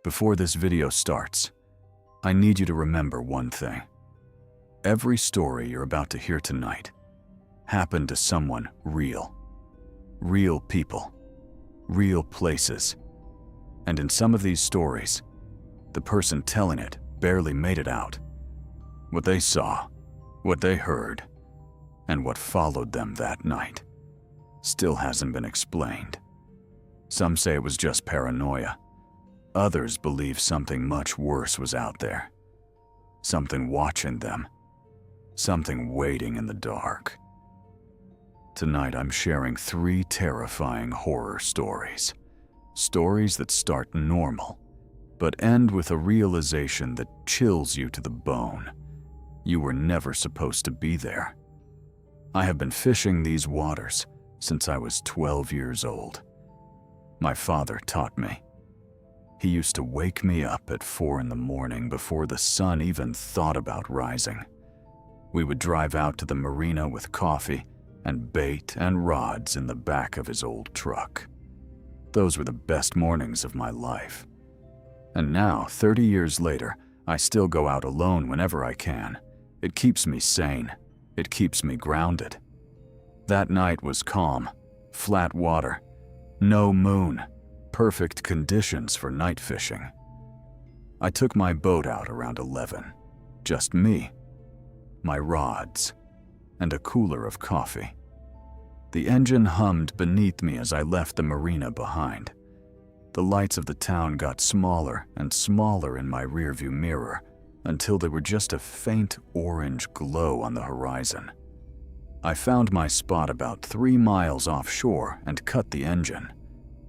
Before this video starts, I need you to remember one thing. Every story you're about to hear tonight happened to someone real. Real people. Real places. And in some of these stories, the person telling it barely made it out. What they saw, what they heard, and what followed them that night still hasn't been explained. Some say it was just paranoia. Others believe something much worse was out there. Something watching them. Something waiting in the dark. Tonight I'm sharing 3 terrifying horror stories. Stories that start normal, but end with a realization that chills you to the bone. You were never supposed to be there. I have been fishing these waters since I was 12 years old. My father taught me. He used to wake me up at 4 in the morning before the sun even thought about rising. We would drive out to the marina with coffee and bait and rods in the back of his old truck. Those were the best mornings of my life. And now, 30 years later, I still go out alone whenever I can. It keeps me sane. It keeps me grounded. That night was calm, flat water, no moon, perfect conditions for night fishing. I took my boat out around 11. Just me, my rods, and a cooler of coffee. The engine hummed beneath me as I left the marina behind. The lights of the town got smaller and smaller in my rearview mirror until they were just a faint orange glow on the horizon. I found my spot about 3 miles offshore and cut the engine.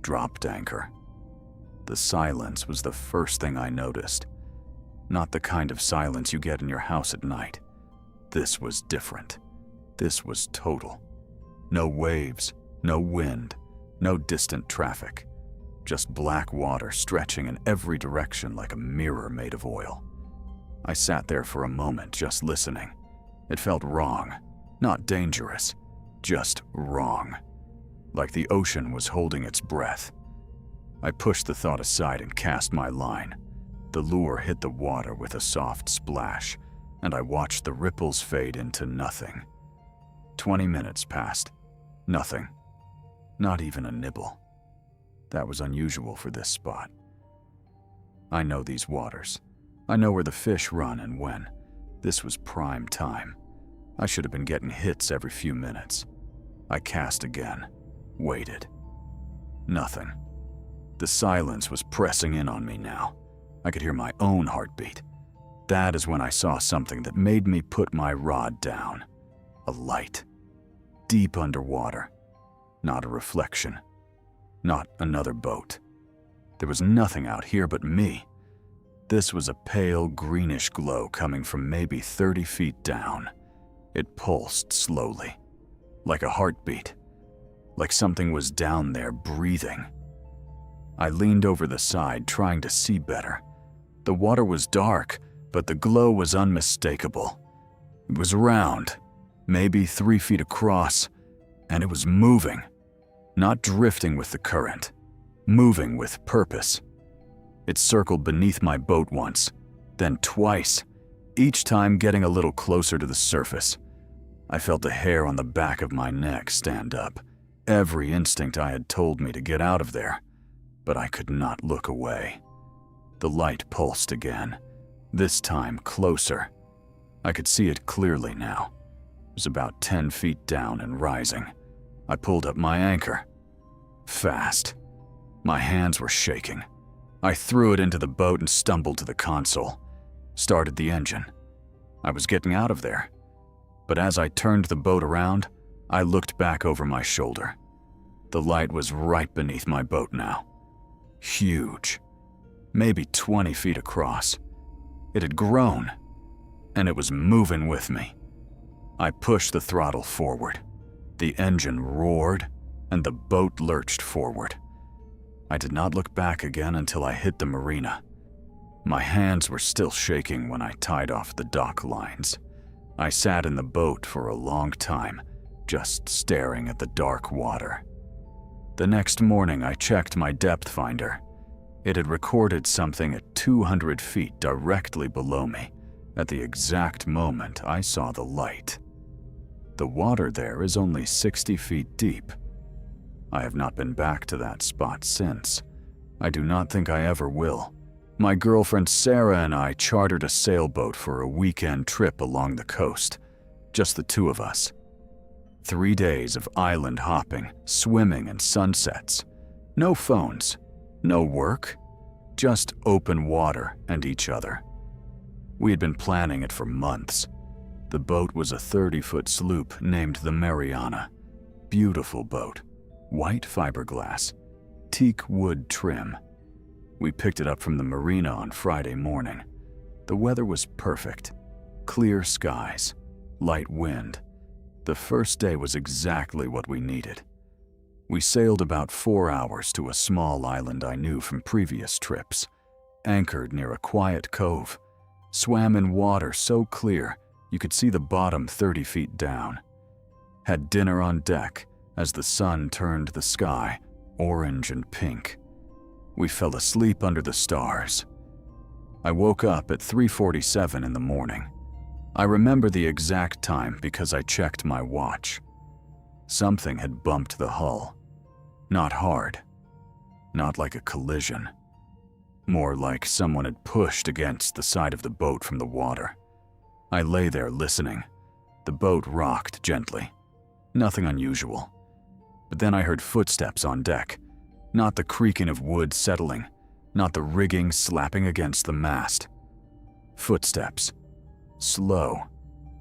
Dropped anchor. The silence was the first thing I noticed. Not the kind of silence you get in your house at night. This was different. This was total. No waves, no wind, no distant traffic. Just black water stretching in every direction like a mirror made of oil. I sat there for a moment just listening. It felt wrong, not dangerous, just wrong. Like the ocean was holding its breath. I pushed the thought aside and cast my line. The lure hit the water with a soft splash, and I watched the ripples fade into nothing. 20 minutes passed. Nothing. Not even a nibble. That was unusual for this spot. I know these waters. I know where the fish run and when. This was prime time. I should have been getting hits every few minutes. I cast again. Waited. Nothing. The silence was pressing in on me now. I could hear my own heartbeat. That is when I saw something that made me put my rod down. A light. Deep underwater. Not a reflection. Not another boat. There was nothing out here but me. This was a pale greenish glow coming from maybe 30 feet down. It pulsed slowly. Like a heartbeat. Like something was down there breathing. I leaned over the side trying to see better. The water was dark, but the glow was unmistakable. It was round, maybe 3 feet across, and it was moving. Not drifting with the current, moving with purpose. It circled beneath my boat once, then twice, each time getting a little closer to the surface. I felt the hair on the back of my neck stand up. Every instinct I had told me to get out of there, but I could not look away. The light pulsed again, this time closer. I could see it clearly now. It was about 10 feet down and rising. I pulled up my anchor. Fast. My hands were shaking. I threw it into the boat and stumbled to the console. Started the engine. I was getting out of there. But as I turned the boat around, I looked back over my shoulder. The light was right beneath my boat now. Huge. Maybe 20 feet across. It had grown, and it was moving with me. I pushed the throttle forward. The engine roared, and the boat lurched forward. I did not look back again until I hit the marina. My hands were still shaking when I tied off the dock lines. I sat in the boat for a long time, just staring at the dark water. The next morning I checked my depth finder. It had recorded something at 200 feet directly below me, at the exact moment I saw the light. The water there is only 60 feet deep. I have not been back to that spot since. I do not think I ever will. My girlfriend Sarah and I chartered a sailboat for a weekend trip along the coast, just the two of us. 3 days of island hopping, swimming, and sunsets. No phones, no work, just open water and each other. We had been planning it for months. The boat was a 30-foot sloop named the Mariana. Beautiful boat, white fiberglass, teak wood trim. We picked it up from the marina on Friday morning. The weather was perfect. Clear skies, light wind. The first day was exactly what we needed. We sailed about 4 hours to a small island I knew from previous trips, anchored near a quiet cove, swam in water so clear you could see the bottom 30 feet down. Had dinner on deck as the sun turned the sky orange and pink. We fell asleep under the stars. I woke up at 3:47 in the morning. I remember the exact time because I checked my watch. Something had bumped the hull. Not hard. Not like a collision. More like someone had pushed against the side of the boat from the water. I lay there listening. The boat rocked gently. Nothing unusual. But then I heard footsteps on deck. Not the creaking of wood settling. Not the rigging slapping against the mast. Footsteps. Slow.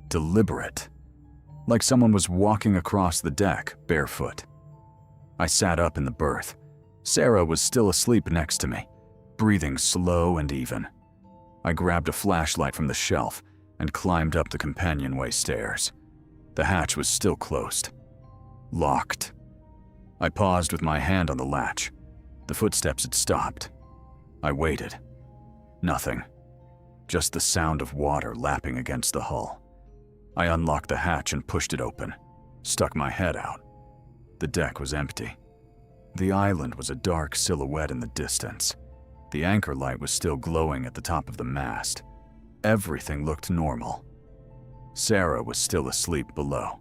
Deliberate. Like someone was walking across the deck, barefoot. I sat up in the berth. Sarah was still asleep next to me, breathing slow and even. I grabbed a flashlight from the shelf and climbed up the companionway stairs. The hatch was still closed. Locked. I paused with my hand on the latch. The footsteps had stopped. I waited. Nothing. Just the sound of water lapping against the hull. I unlocked the hatch and pushed it open, stuck my head out. The deck was empty. The island was a dark silhouette in the distance. The anchor light was still glowing at the top of the mast. Everything looked normal. Sarah was still asleep below.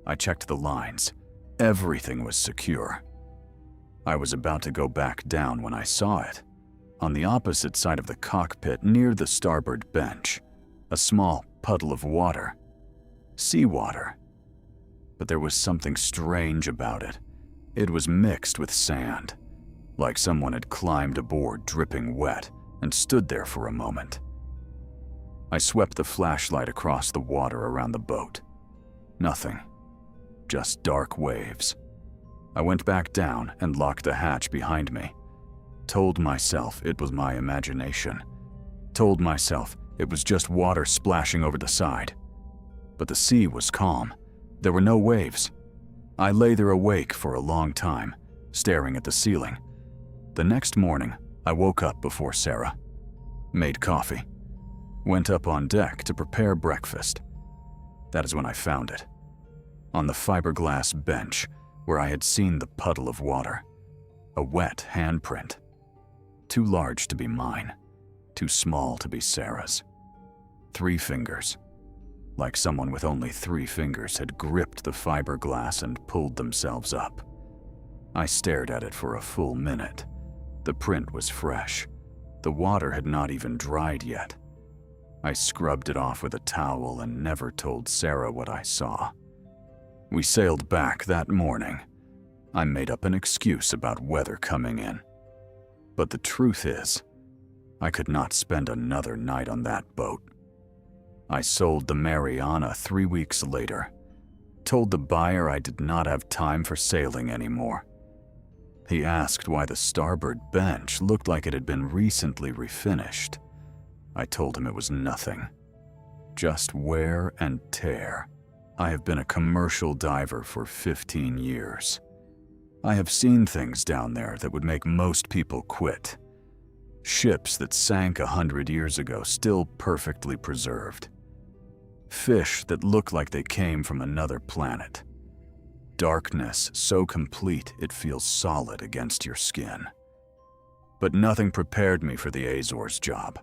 I checked the lines. Everything was secure. I was about to go back down when I saw it. On the opposite side of the cockpit, near the starboard bench, a small puddle of water. Seawater. But there was something strange about it. It was mixed with sand, like someone had climbed aboard dripping wet and stood there for a moment. I swept the flashlight across the water around the boat. Nothing. Just dark waves. I went back down and locked the hatch behind me. Told myself it was my imagination. Told myself it was just water splashing over the side. But the sea was calm. There were no waves. I lay there awake for a long time, staring at the ceiling. The next morning, I woke up before Sarah. Made coffee. Went up on deck to prepare breakfast. That is when I found it. On the fiberglass bench where I had seen the puddle of water. A wet handprint. Too large to be mine. Too small to be Sarah's. 3 fingers. Like someone with only 3 fingers had gripped the fiberglass and pulled themselves up. I stared at it for a full minute. The print was fresh. The water had not even dried yet. I scrubbed it off with a towel and never told Sarah what I saw. We sailed back that morning. I made up an excuse about weather coming in. But the truth is, I could not spend another night on that boat. I sold the Mariana 3 weeks later. Told the buyer I did not have time for sailing anymore. He asked why the starboard bench looked like it had been recently refinished. I told him it was nothing. Just wear and tear. I have been a commercial diver for 15 years. I have seen things down there that would make most people quit. Ships that sank 100 years ago still perfectly preserved. Fish that look like they came from another planet. Darkness so complete it feels solid against your skin. But nothing prepared me for the Azores job.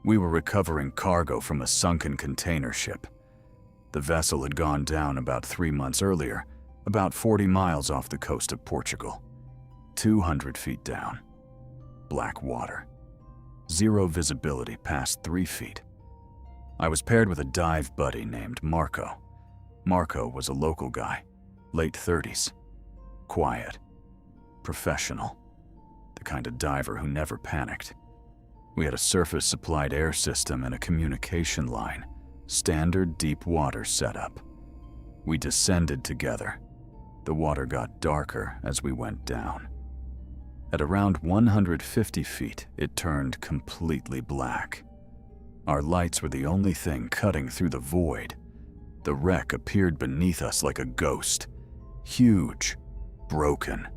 We were recovering cargo from a sunken container ship. The vessel had gone down about 3 months earlier, about 40 miles off the coast of Portugal. 200 feet down. Black water. Zero visibility past 3 feet. I was paired with a dive buddy named Marco. Marco was a local guy, late 30s. Quiet. Professional. The kind of diver who never panicked. We had a surface-supplied air system and a communication line. Standard deep water setup. We descended together. The water got darker as we went down. At around 150 feet, it turned completely black. Our lights were the only thing cutting through the void. The wreck appeared beneath us like a ghost. Huge, broken,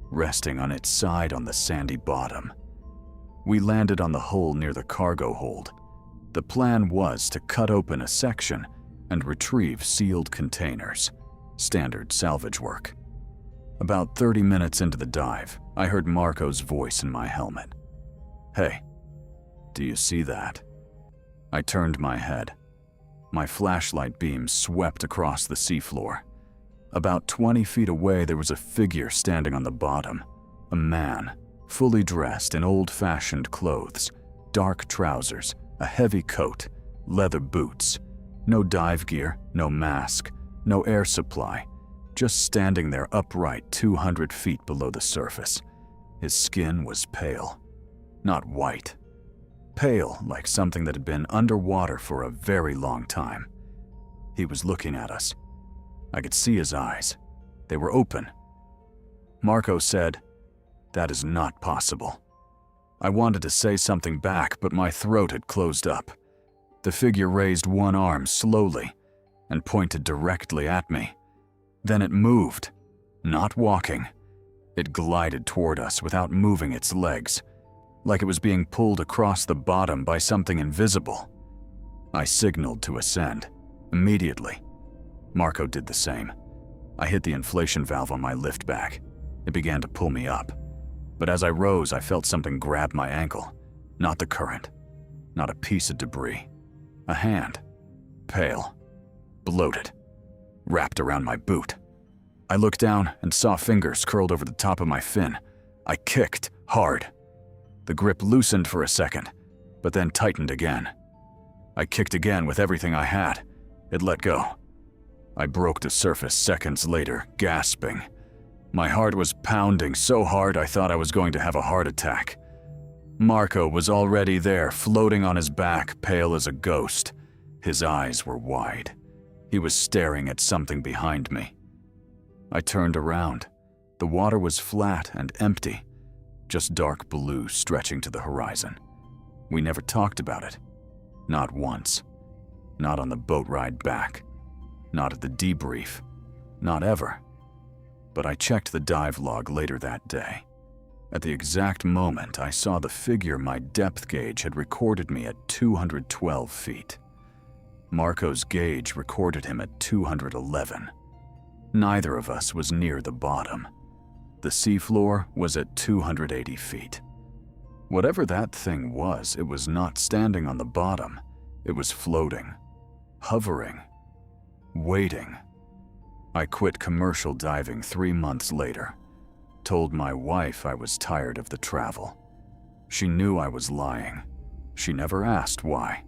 resting on its side on the sandy bottom. We landed on the hull near the cargo hold. The plan was to cut open a section and retrieve sealed containers. Standard salvage work. About 30 minutes into the dive, I heard Marco's voice in my helmet. "Hey, do you see that?" I turned my head. My flashlight beam swept across the seafloor. About 20 feet away, there was a figure standing on the bottom. A man, fully dressed in old-fashioned clothes, dark trousers, a heavy coat, leather boots. No dive gear, no mask, no air supply. Just standing there upright 200 feet below the surface. His skin was pale. Not white. Pale, like something that had been underwater for a very long time. He was looking at us. I could see his eyes. They were open. Marco said, "That is not possible." I wanted to say something back, but my throat had closed up. The figure raised one arm slowly and pointed directly at me. Then it moved, not walking. It glided toward us without moving its legs, like it was being pulled across the bottom by something invisible. I signaled to ascend, immediately. Marco did the same. I hit the inflation valve on my lift bag. It began to pull me up. But as I rose, I felt something grab my ankle. Not the current. Not a piece of debris. A hand. Pale. Bloated. Wrapped around my boot. I looked down and saw fingers curled over the top of my fin. I kicked hard. The grip loosened for a second, but then tightened again. I kicked again with everything I had. It let go. I broke the surface seconds later, gasping. My heart was pounding so hard I thought I was going to have a heart attack. Marco was already there, floating on his back, pale as a ghost. His eyes were wide. He was staring at something behind me. I turned around. The water was flat and empty, just dark blue stretching to the horizon. We never talked about it. Not once. Not on the boat ride back. Not at the debrief. Not ever. But I checked the dive log later that day. At the exact moment, I saw the figure my depth gauge had recorded me at 212 feet. Marco's gauge recorded him at 211. Neither of us was near the bottom. The seafloor was at 280 feet. Whatever that thing was, it was not standing on the bottom. It was floating, hovering, waiting. I quit commercial diving 3 months later. Told my wife I was tired of the travel. She knew I was lying. She never asked why.